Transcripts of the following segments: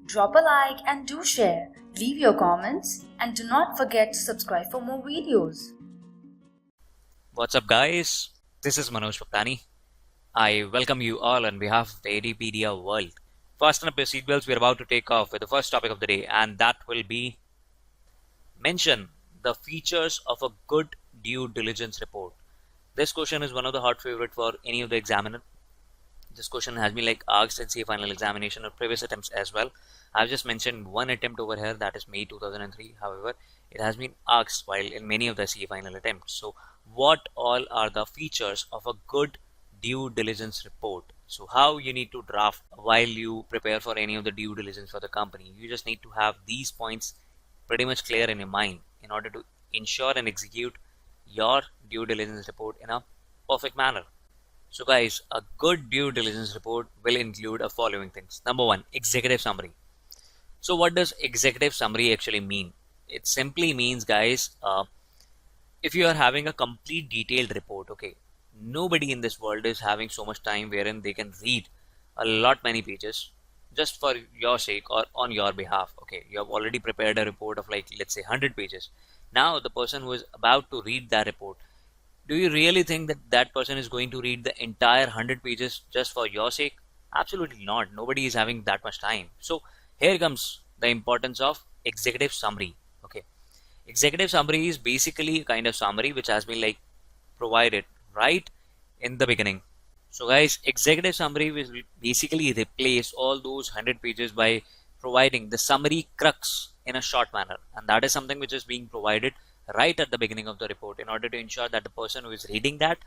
Drop a like and do share. Leave your comments and do not forget to subscribe for more videos. What's up, guys? This is Manoj Bhaktani. I welcome you all on behalf of the ADpedia world. Fasten up your seatbelts. We're about to take off with the first topic of the day, and that will be mention the features of a good due diligence report. This question is one of the hot favorite for any of the examiner. This question has been asked in CA final examination or previous attempts as well. I've just mentioned one attempt over here, that is May 2003. However, it has been asked while in many of the CA final attempts. So what all are the features of a good due diligence report? So how you need to draft while you prepare for any of the due diligence for the company. You just need to have these points pretty much clear in your mind in order to ensure and execute your due diligence report in a perfect manner. So guys, a good due diligence report will include the following things. Number one, executive summary. So what does executive summary actually mean? It simply means, guys, if you are having a complete detailed report, okay, nobody in this world is having so much time wherein they can read a lot many pages just for your sake or on your behalf. Okay, you have already prepared a report of let's say 100 pages. Now the person who is about to read that report, do you really think that that person is going to read the entire 100 pages just for your sake? Absolutely not. Nobody is having that much time. So here comes the importance of executive summary. Okay, executive summary is basically a kind of summary which has been provided right in the beginning. So guys, executive summary will basically replace all those 100 pages by providing the summary crux in a short manner, and that is something which is being provided right at the beginning of the report in order to ensure that the person who is reading that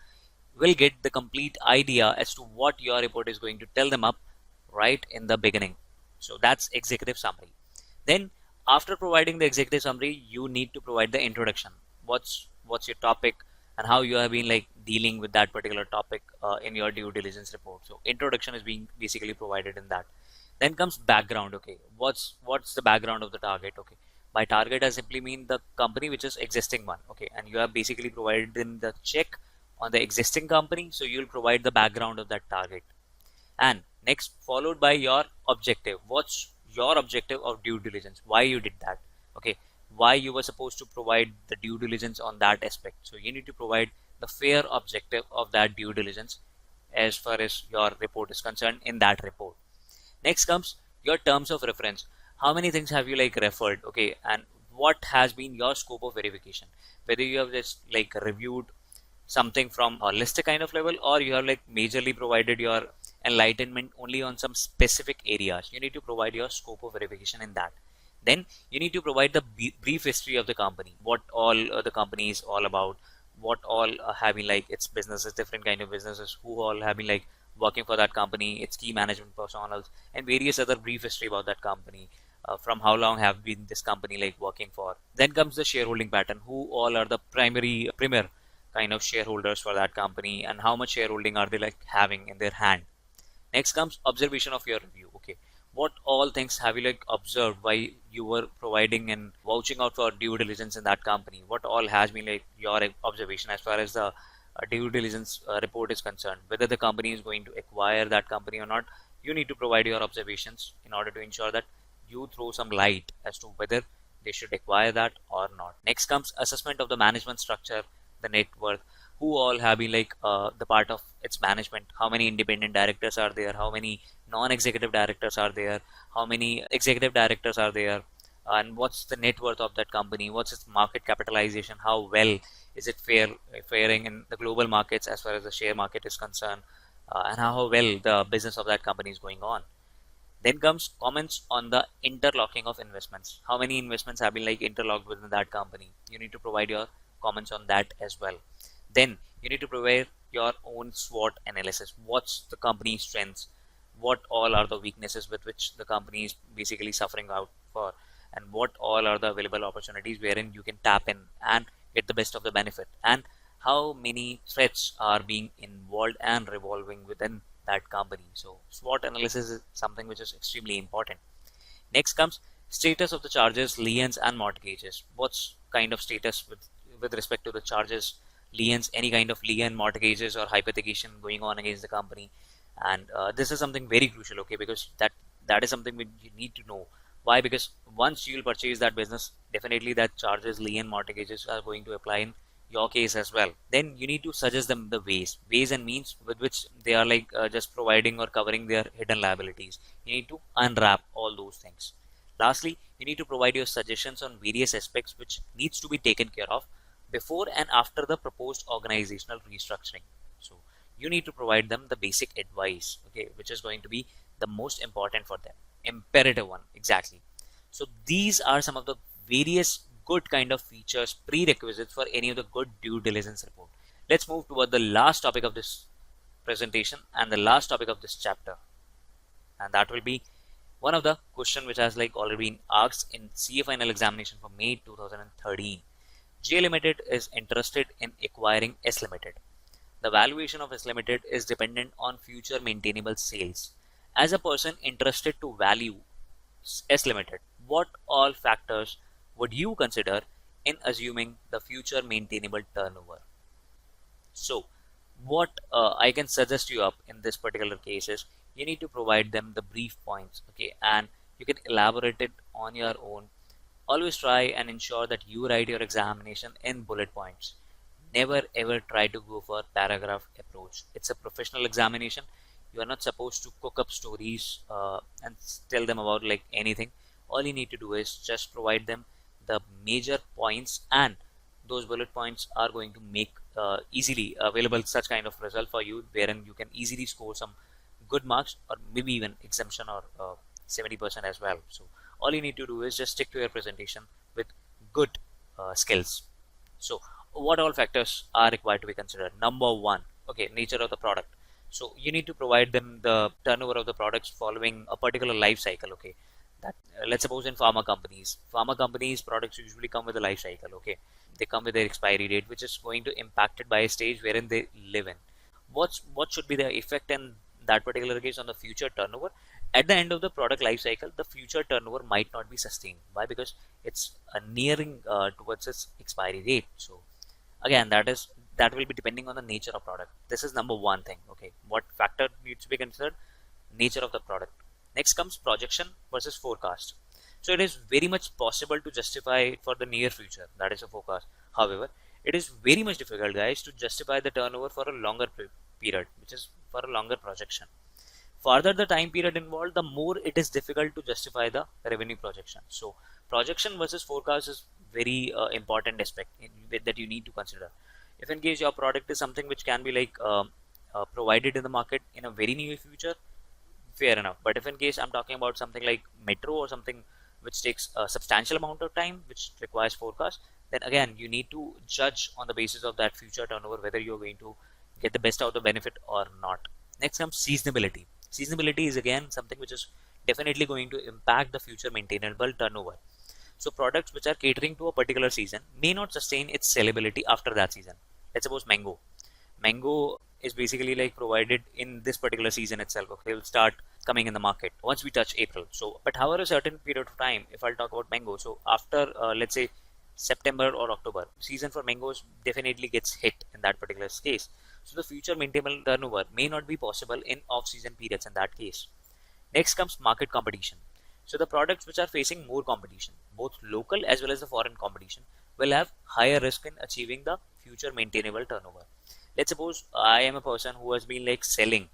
will get the complete idea as to what your report is going to tell them up right in the beginning. So that's executive summary. Then after providing the executive summary, you need to provide the introduction. What's your topic and how you have been dealing with that particular topic in your due diligence report. So introduction is being basically provided in that. Then comes background. Okay, what's the background of the target? Okay, by target I simply mean the company which is existing one. Okay, and you have basically provided in the check on the existing company, so you'll provide the background of that target. And next, followed by your objective. What's your objective of due diligence? Why you did that? Okay, why you were supposed to provide the due diligence on that aspect. So you need to provide the fair objective of that due diligence as far as your report is concerned in that report. Next comes your terms of reference. How many things have you referred? Okay, and what has been your scope of verification? Whether you have just reviewed something from a holistic kind of level, or you have majorly provided your enlightenment only on some specific areas. You need to provide your scope of verification in that. Then you need to provide the brief history of the company, what all the company is all about, what all having its businesses, different kind of businesses, who all have been working for that company, its key management personnel, and various other brief history about that company, from how long have been this company working for. Then comes the shareholding pattern, who all are the premier kind of shareholders for that company, and how much shareholding are they having in their hand. Next comes observation of your review. Okay, what all things have you observed while you were providing and vouching out for due diligence in that company? What all has been your observation as far as the due diligence report is concerned? Whether the company is going to acquire that company or not, you need to provide your observations in order to ensure that you throw some light as to whether they should acquire that or not. Next comes assessment of the management structure, the net worth, who all have been the part of its management, how many independent directors are there, how many non-executive directors are there, how many executive directors are there, and what's the net worth of that company, what's its market capitalization, how well is it faring in the global markets as far as the share market is concerned, and how well the business of that company is going on. Then comes comments on the interlocking of investments. How many investments have been interlocked within that company? You need to provide your comments on that as well. Then you need to provide your own SWOT analysis. What's the company's strengths? What all are the weaknesses with which the company is basically suffering out for? And what all are the available opportunities wherein you can tap in and get the best of the benefit? And how many threats are being involved and revolving within that company? So SWOT analysis is something which is extremely important. Next comes status of the charges, liens and mortgages. What's kind of status with respect to the charges, liens, any kind of lien, mortgages or hypothecation going on against the company? And this is something very crucial, okay, because That is something which you need to know. Why? Because once you'll purchase that business, definitely that charges, lien mortgages are going to apply in your case as well. Then you need to suggest them the ways and means with which they are like just providing or covering their hidden liabilities. You need to unwrap all those things. Lastly, you need to provide your suggestions on various aspects which needs to be taken care of before and after the proposed organizational restructuring. So you need to provide them the basic advice, okay, which is going to be the most important for them, imperative one, exactly. So these are some of the various good kind of features, prerequisites for any of the good due diligence report. Let's move toward the last topic of this presentation and the last topic of this chapter, and that will be one of the question which has like already been asked in CA final examination for May 2013. J Limited is interested in acquiring S Limited. The valuation of S Limited is dependent on future maintainable sales. As a person interested to value S Limited, what all factors would you consider in assuming the future maintainable turnover? So, what I can suggest you up in this particular case is you need to provide them the brief points, okay, and you can elaborate it on your own. Always try and ensure that you write your examination in bullet points. Never ever try to go for paragraph approach. It's a professional examination. You are not supposed to cook up stories and tell them about like anything. All you need to do is just provide them the major points, and those bullet points are going to make easily available such kind of result for you, wherein you can easily score some good marks or maybe even exemption or 70% as well. So all you need to do is just stick to your presentation with good skills. So what all factors are required to be considered? Number one, okay, nature of the product. So you need to provide them the turnover of the products following a particular life cycle, okay. That let's suppose in pharma companies products usually come with a life cycle, okay. They come with their expiry date, which is going to impacted by a stage wherein they live in. What should be the effect in that particular case on the future turnover? At the end of the product life cycle, the future turnover might not be sustained. Why? Because it's nearing towards its expiry date. So again, that will be depending on the nature of product. This is number one thing, okay. What factor needs to be considered? Nature of the product. Next comes projection versus forecast. So it is very much possible to justify it for the near future, that is a forecast. However, it is very much difficult, guys, to justify the turnover for a longer period, which is for a longer projection. Further the time period involved, the more it is difficult to justify the revenue projection. So projection versus forecast is very important aspect that you need to consider. If in case your product is something which can be like provided in the market in a very near future, fair enough. But if in case I'm talking about something like metro or something which takes a substantial amount of time, which requires forecast, then again you need to judge on the basis of that future turnover whether you're going to get the best out of the benefit or not. Next comes seasonability. Seasonability is again something which is definitely going to impact the future maintainable turnover. So products which are catering to a particular season may not sustain its sellability after that season. Let's suppose mango is basically like provided in this particular season itself, okay. It will start coming in the market once we touch April. So but however a certain period of time, if I'll talk about mango, so after let's say September or October, season for mangoes definitely gets hit in that particular case. So the future maintainable turnover may not be possible in off-season periods in that case. Next comes market competition. So the products which are facing more competition, both local as well as the foreign competition, will have higher risk in achieving the future maintainable turnover. Let's suppose I am a person who has been like selling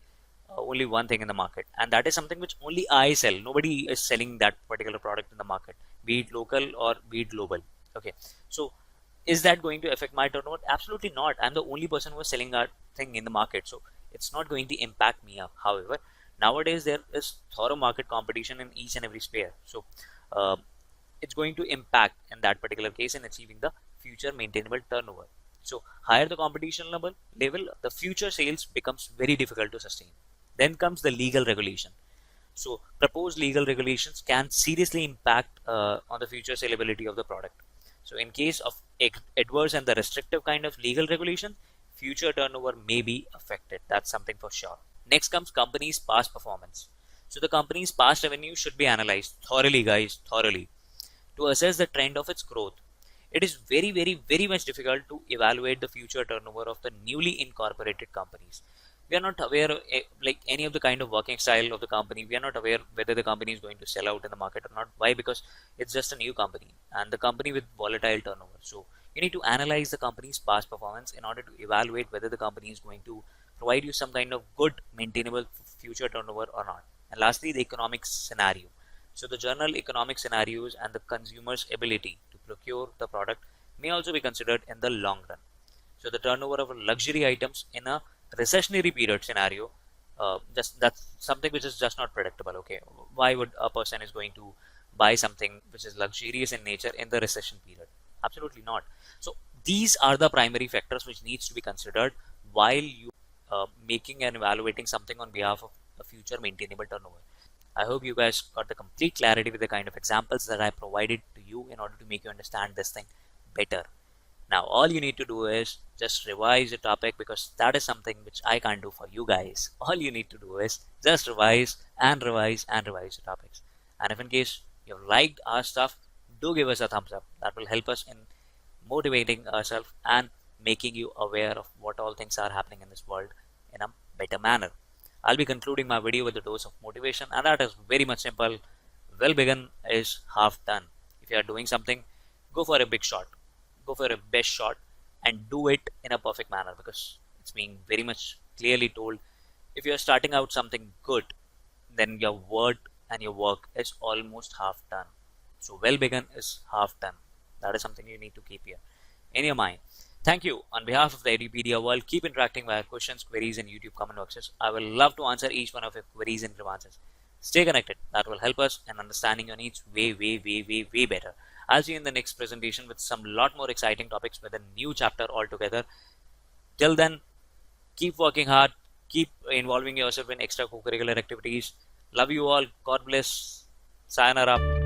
only one thing in the market, and that is something which only I sell. Nobody is selling that particular product in the market, be it local or be it global. Okay, so is that going to affect my turnover? Absolutely not. I'm the only person who is selling that thing in the market, so it's not going to impact me up. However, nowadays there is thorough market competition in each and every sphere, so it's going to impact in that particular case in achieving the future maintainable turnover. So higher the competition level, the future sales becomes very difficult to sustain. Then comes the legal regulation. So proposed legal regulations can seriously impact on the future saleability of the product. So in case of adverse and the restrictive kind of legal regulation, future turnover may be affected. That's something for sure. Next comes company's past performance. So the company's past revenue should be analyzed thoroughly, guys, thoroughly, to assess the trend of its growth. It is very much difficult to evaluate the future turnover of the newly incorporated companies. We are not aware of like any of the kind of working style of the company. We are not aware whether the company is going to sell out in the market or not. Why? Because it's just a new company and the company with volatile turnover. So you need to analyze the company's past performance in order to evaluate whether the company is going to provide you some kind of good maintainable future turnover or not. And lastly, the economic scenario. So the general economic scenarios and the consumer's ability to procure the product may also be considered in the long run. So the turnover of luxury items in a recessionary period scenario, just that's something which is just not predictable. Okay, why would a person is going to buy something which is luxurious in nature in the recession period? Absolutely not. So these are the primary factors which needs to be considered while you making and evaluating something on behalf of a future maintainable turnover. I hope you guys got the complete clarity with the kind of examples that I provided to you in order to make you understand this thing better. Now, all you need to do is just revise the topic because that is something which I can't do for you guys. All you need to do is just revise and revise and revise the topics. And if in case you've liked our stuff, do give us a thumbs up. That will help us in motivating ourselves and making you aware of what all things are happening in this world in a better manner. I'll be concluding my video with a dose of motivation, and that is very much simple. Well begun is half done. If you are doing something, go for a big shot, go for a best shot, and do it in a perfect manner because it's being very much clearly told. If you are starting out something good, then your word and your work is almost half done. So, well begun is half done. That is something you need to keep here in your mind. Thank you. On behalf of the Edupedia world, keep interacting via questions, queries, and YouTube comment boxes. I will love to answer each one of your queries and grievances. Stay connected. That will help us in understanding your needs way better. I'll see you in the next presentation with some lot more exciting topics with a new chapter altogether. Till then, keep working hard, keep involving yourself in extracurricular activities. Love you all. God bless. Sayonara.